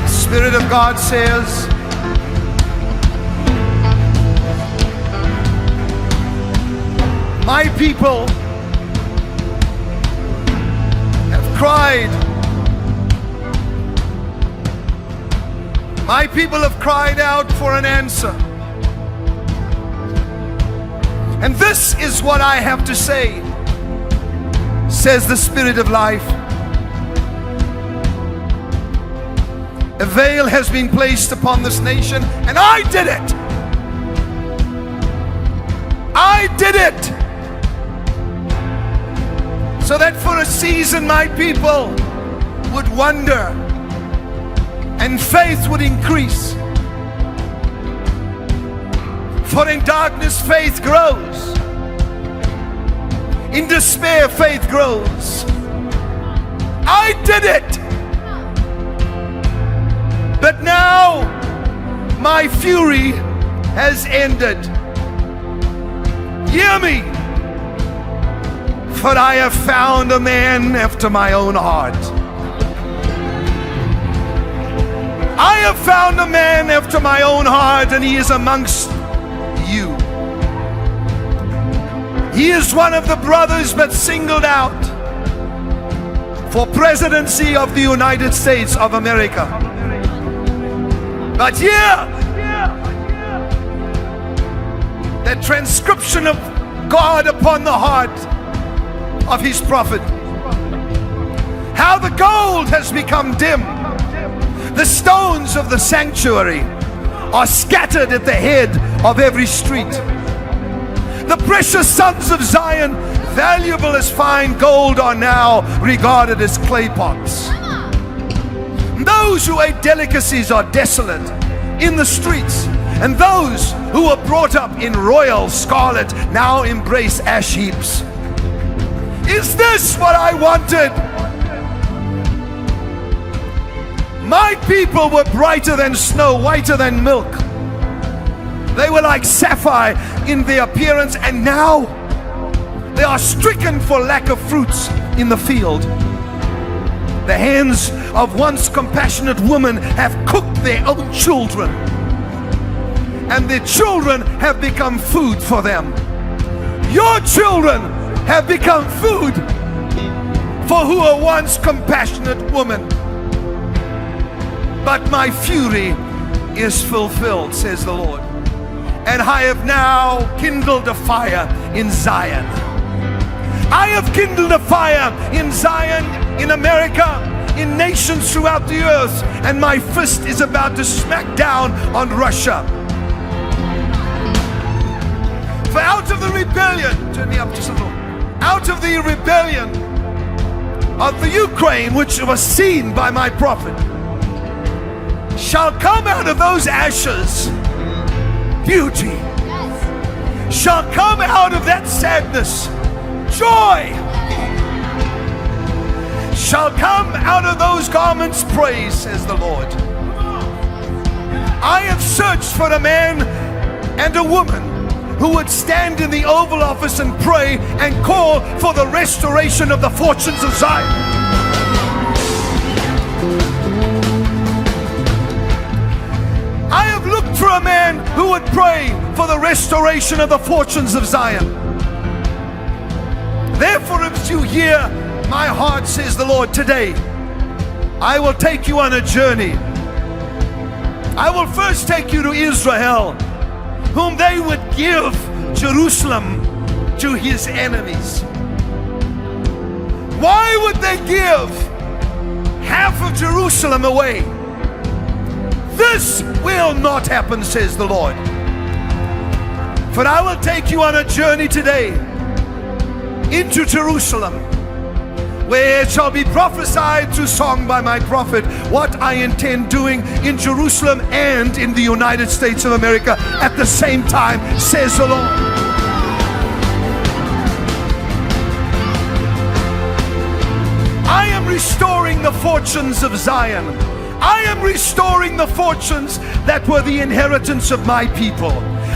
Spirit of God says, my people have cried. My people have cried out for an answer. And this is what I have to say, says the Spirit of life. A veil has been placed upon this nation, and I did it. I did it. So that for a season my people would wonder and faith would increase. For in darkness faith grows. In despair faith grows. I did it. But now my fury has ended. Hear me, for I have found a man after my own heart. I have found a man after my own heart, and he is amongst you. He is one of the brothers but singled out for presidency of the United States of America. But here, the transcription of God upon the heart of his prophet. How the gold has become dim. The stones of the sanctuary are scattered at the head of every street. The precious sons of Zion, valuable as fine gold, are now regarded as clay pots. Those who ate delicacies are desolate in the streets, and those who were brought up in royal scarlet now embrace ash heaps. Is this what I wanted? My people were brighter than snow, whiter than milk. They were like sapphire in their appearance, and now they are stricken for lack of fruits in the field. The hands of once compassionate women have cooked their own children, and their children have become food for them. Your children have become food for who were once compassionate women. But my fury is fulfilled, says the Lord, and I have now kindled a fire in Zion. I have kindled a fire in Zion, in America, in nations throughout the earth, and my fist is about to smack down on Russia. For out of the rebellion, turn me up just a little, out of the rebellion of the Ukraine, which was seen by my prophet, shall come out of those ashes beauty. Shall come out of that sadness joy. Shall come out of those garments praise, says the Lord. I have searched for a man and a woman who would stand in the Oval Office and pray and call for the restoration of the fortunes of Zion. I have looked for a man who would pray for the restoration of the fortunes of Zion. Therefore, if you hear my heart, says the Lord, today I will take you on a journey. I will first take you to Israel, whom they would give Jerusalem to his enemies. Why would they give half of Jerusalem away? This will not happen, says the Lord. For I will take you on a journey today into Jerusalem, where it shall be prophesied through song by my prophet what I intend doing in Jerusalem and in the United States of America at the same time, says the Lord. I restoring the fortunes of Zion. I am restoring the fortunes that were the inheritance of my people.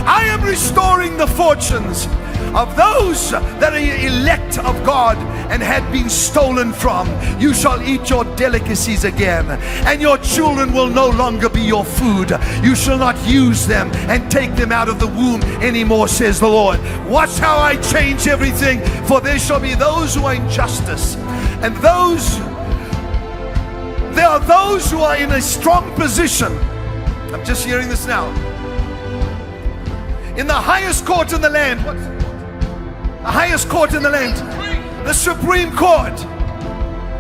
I am restoring the fortunes of those that are elect of God and had been stolen from. You shall eat your delicacies again, and your children will no longer be your food. You shall not use them and take them out of the womb anymore, says the Lord. Watch how I change everything, for there shall be those who are in justice, and there are those who are in a strong position. I'm just hearing this now. In the highest court in the land, the highest court in the land, the Supreme Court,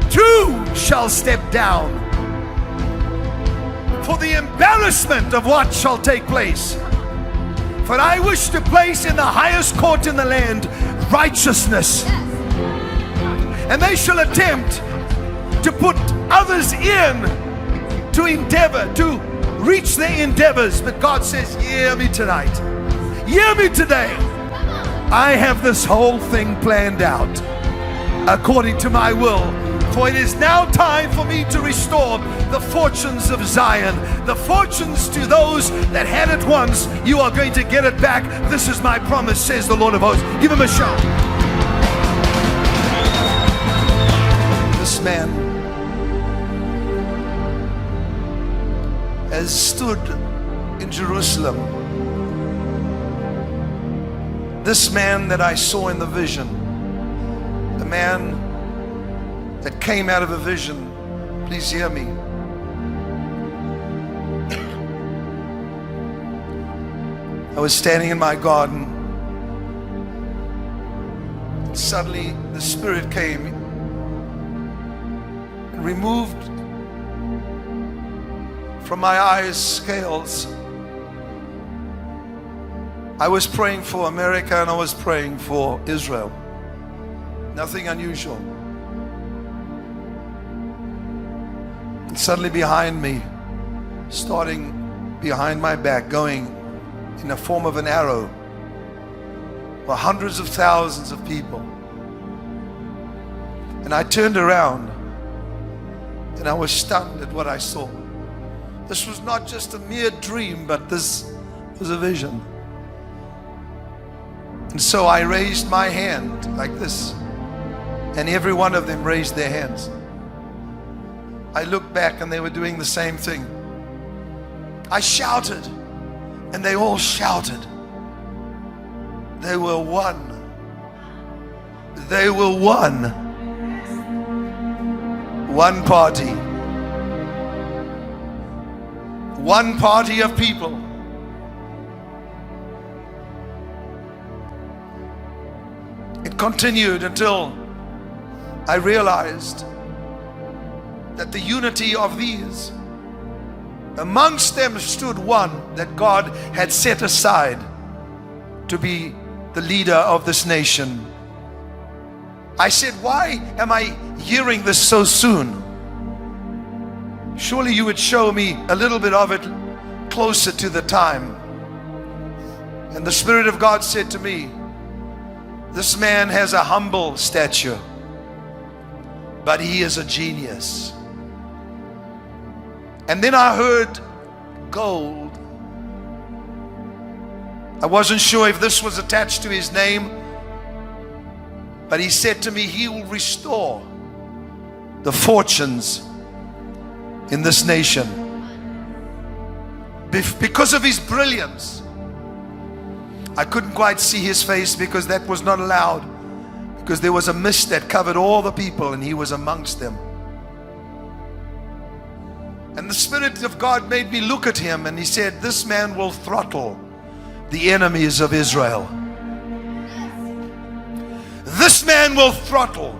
two shall step down for the embarrassment of what shall take place. For I wish to place in the highest court in the land righteousness, and they shall attempt to put others in to endeavor, to reach their endeavors. But God says, hear me tonight. Hear me today. I have this whole thing planned out according to my will. For it is now time for me to restore the fortunes of Zion. The fortunes to those that had it once, you are going to get it back. This is my promise, says the Lord of hosts. Give him a shout. This man has stood in Jerusalem. This man that I saw in the vision, the man that came out of a vision, please hear me. I was standing in my garden, and suddenly the Spirit came and removed from my eyes scales. I was praying for America and I was praying for Israel. Nothing unusual. And suddenly behind me, starting behind my back, going in the form of an arrow, were hundreds of thousands of people. And I turned around and I was stunned at what I saw. This was not just a mere dream, but this was a vision. And so I raised my hand like this, and every one of them raised their hands. I looked back and they were doing the same thing. I shouted, and they all shouted. They were one. They were one. One party. One party of people. It continued until I realized that the unity of these, amongst them stood one that God had set aside to be the leader of this nation. I said, why am I hearing this so soon? Surely you would show me a little bit of it closer to the time. And the Spirit of God said to me, this man has a humble stature, but he is a genius. And then I heard gold. I wasn't sure if this was attached to his name, but he said to me, he will restore the fortunes in this nation because of his brilliance. I couldn't quite see his face because that was not allowed, because there was a mist that covered all the people and he was amongst them. And the Spirit of God made me look at him, and he said, this man will throttle the enemies of Israel. This man will throttle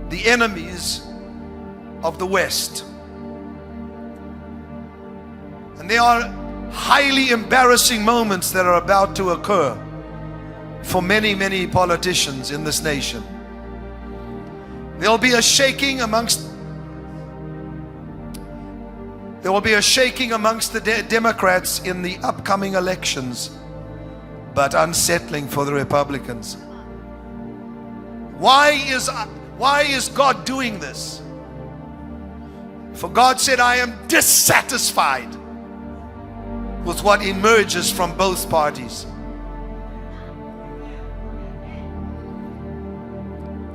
the enemies of the West. And there are highly embarrassing moments that are about to occur for many, many politicians in this nation. There will be a shaking amongst the Democrats in the upcoming elections, but unsettling for the Republicans. Why is God doing this? For God said, I am dissatisfied with what emerges from both parties.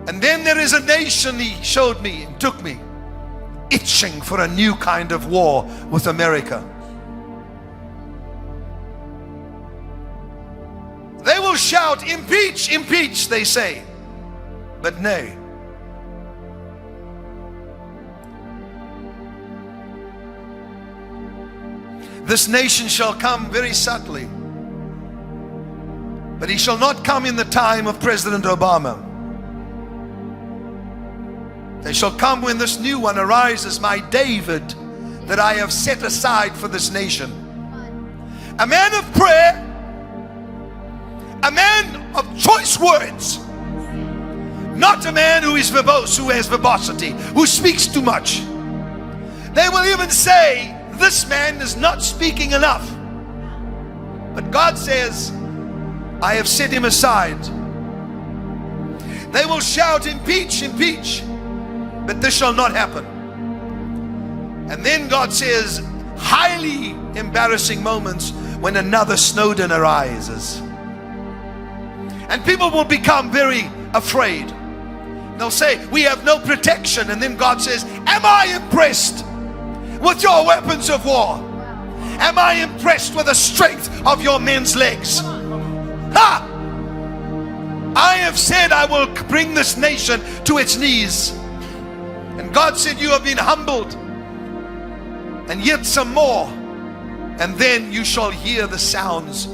And then there is a nation, he showed me and took me, itching for a new kind of war with America. They will shout, impeach, impeach, they say. But nay. This nation shall come very subtly. But he shall not come in the time of President Obama. They shall come when this new one arises, my David, that I have set aside for this nation. A man of prayer, a man of choice words, not a man who is verbose, who has verbosity, who speaks too much. They will even say, this man is not speaking enough. But God says, I have set him aside. They will shout, impeach, impeach. But this shall not happen. And then God says, highly embarrassing moments when another Snowden arises. And people will become very afraid. They'll say, we have no protection. And then God says, am I impressed with your weapons of war? Am I impressed with the strength of your men's legs? Ha! I have said I will bring this nation to its knees. And God said, you have been humbled, and yet some more, and then you shall hear the sounds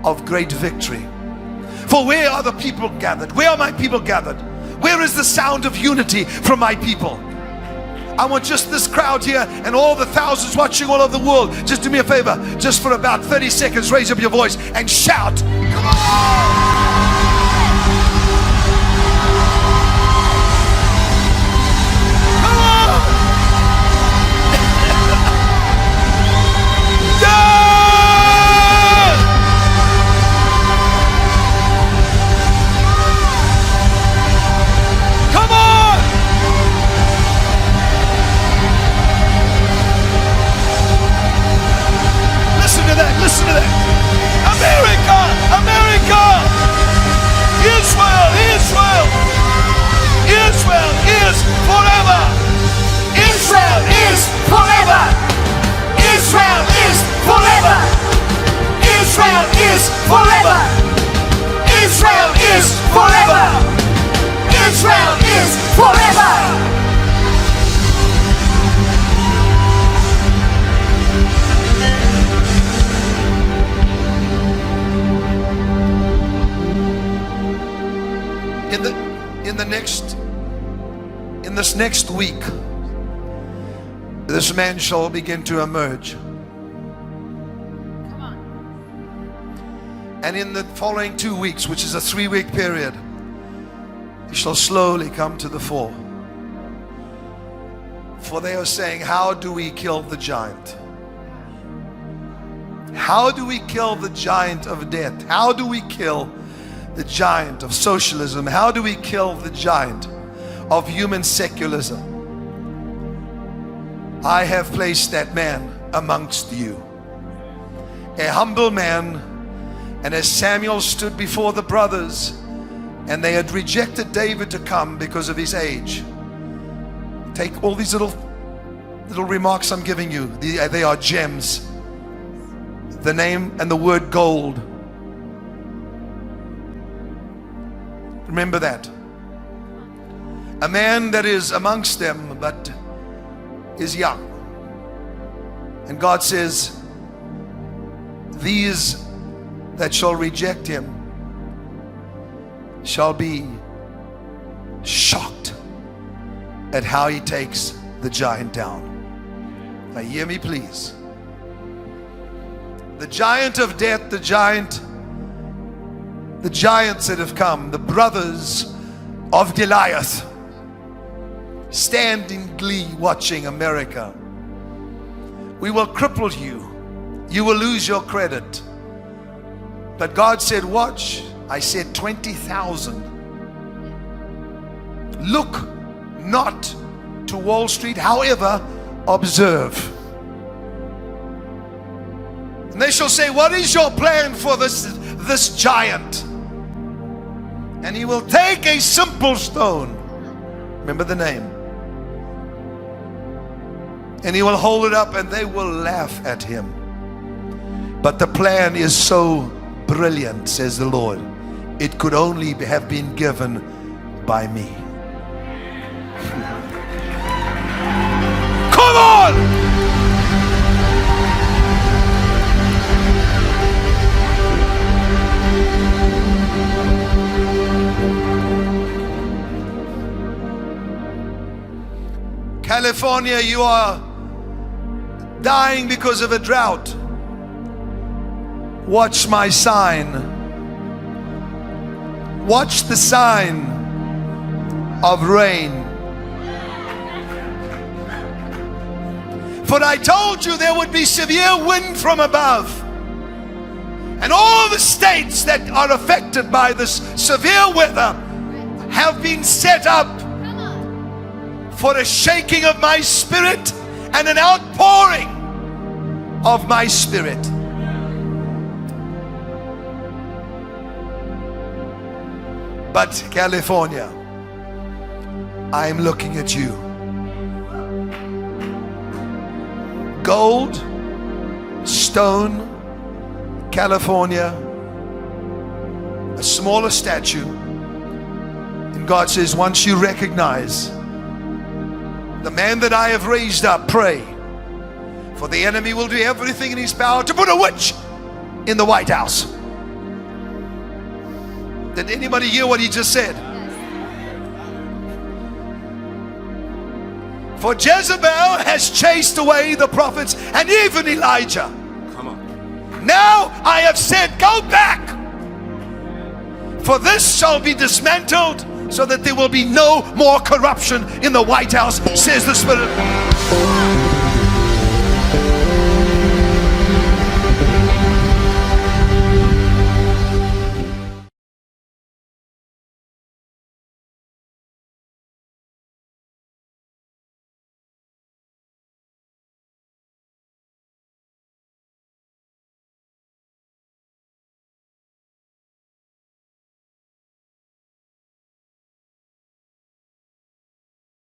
of great victory. For where are the people gathered? Where are my people gathered? Where is the sound of unity from my people? I want just this crowd here and all the thousands watching all over the world. Just do me a favor, just for about 30 seconds, raise up your voice and shout, come on! Listen to that. America, America, Israel, Israel, Israel is forever. Israel is forever. Israel is forever. Israel is forever. Israel is forever. Israel is forever. In this next week, this man shall begin to emerge. Come on. And in the following 2 weeks, which is a 3-week period, he shall slowly come to the fore. For they are saying, how do we kill the giant? How do we kill the giant of death? How do we kill the giant of socialism? How do we kill the giant of human secularism? I have placed that man amongst you, a humble man. And as Samuel stood before the brothers, and they had rejected David to come because of his age. Take all these little remarks I'm giving you. They are gems. The name and the word gold. Remember that. A man that is amongst them but is young. And God says, these that shall reject him shall be shocked at how he takes the giant down. Now hear me please. The giant of death, the giants that have come, the brothers of Goliath, stand in glee watching America. We will cripple you. You will lose your credit. But God said, watch. I said 20,000. Look not to Wall Street. However, observe. And they shall say, what is your plan for this giant? And he will take a simple stone. Remember the name. And he will hold it up and they will laugh at him. But the plan is so brilliant, says the Lord. It could only have been given by me. Come on! California, you are dying because of a drought. Watch my sign. Watch the sign of rain. For I told you there would be severe wind from above. And all the states that are affected by this severe weather have been set up for a shaking of my spirit and an outpouring of my spirit. But California, I am looking at you. Gold, stone, California, a smaller statue. And God says, once you recognize the man that I have raised up, pray. For the enemy will do everything in his power to put a witch in the White House. Did anybody hear what he just said? For Jezebel has chased away the prophets and even Elijah. Come on. Now I have said, go back. For this shall be dismantled, so that there will be no more corruption in the White House, says the Spirit.